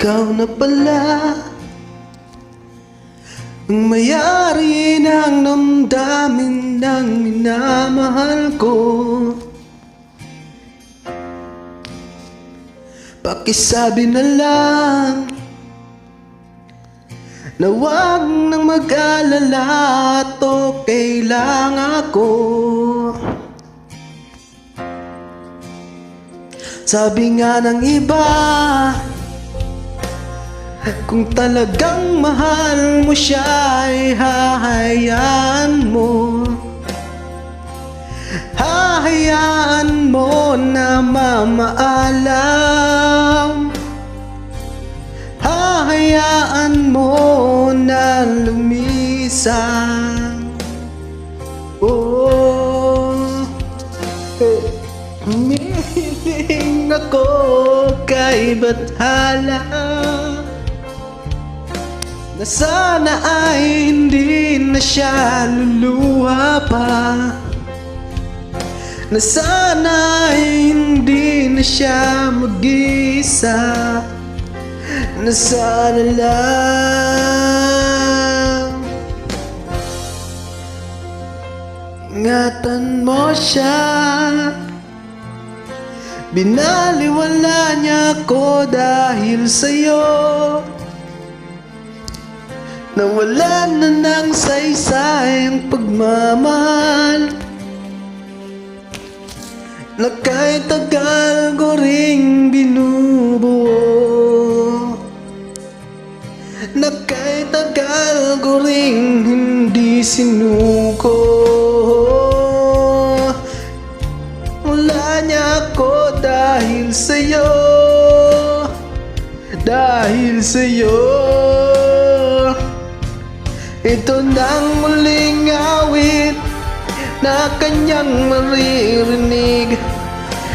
ikaw na pala ang may-ari ng damdamin ng minamahal ko. Pakisabi na lang na wag nang mag-alala at okay lang ako. Sabi nga ng iba, kung talagang mahal mo siya ay hahayaan mo. Hahayaan mo na mamaalam. Hahayaan mo na lumisan. Oh, humihiling ako kay Bathala na sana ay hindi na siya luluha pa, na sana ay hindi na siya mag-isa, na sana lang ingatan mo siya. Binaliwala niya ako dahil sa'yo, nawalan na ng saysay ang pagmamahal na kahit tagal ko ring binubuo, na kahit tagal ko ring hindi sinuko. Wala niya ako dahil sa'yo, dahil sa'yo. Ito nang muling awit na kanyang maririnig.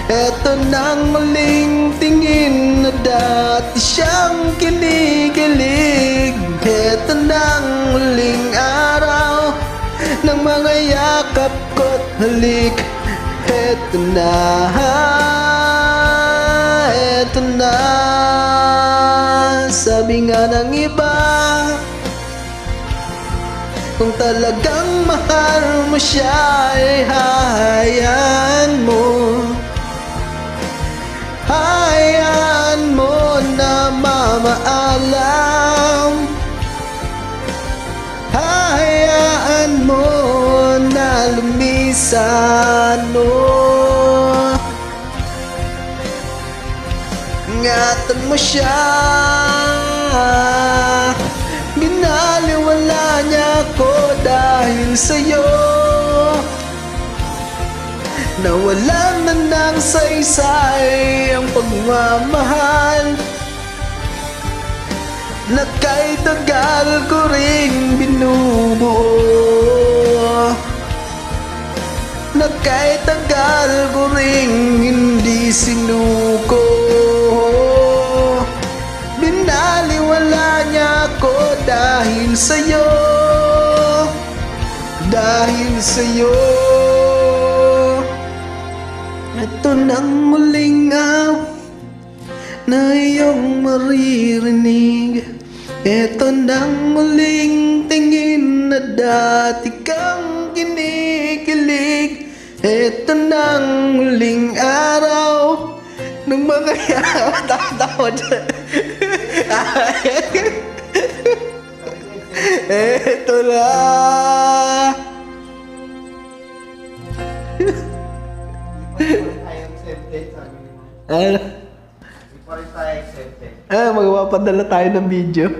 Ito nang muling tingin na dati siyang kinikilig. Ito nang muling araw ng mga yakap ko't halik. Ito na, ito na. Sabi nga ng iba, kung talagang mahal mo siya ay hahayaan mo. Hayaan mo na mamaalam. Hayaan mo na lumisan mo. Ingatan mo siya. Binaliwala niya ako dahil sa'yo, nawalan na ng saysay ang pagmamahal na kahit tagal ko ring binubuo, na kahit tagal ko ring hindi sinuko. Binaliwala niya ako dahil sa'yo, dahil sa'yo. Ito nang muling na iyong maririnig. Ito nang muling tingin na dati kang kinikilig. Ito nang muling araw ng mga tawa dyan. Ito na. Ano? Magawa pa dala tayo ng video.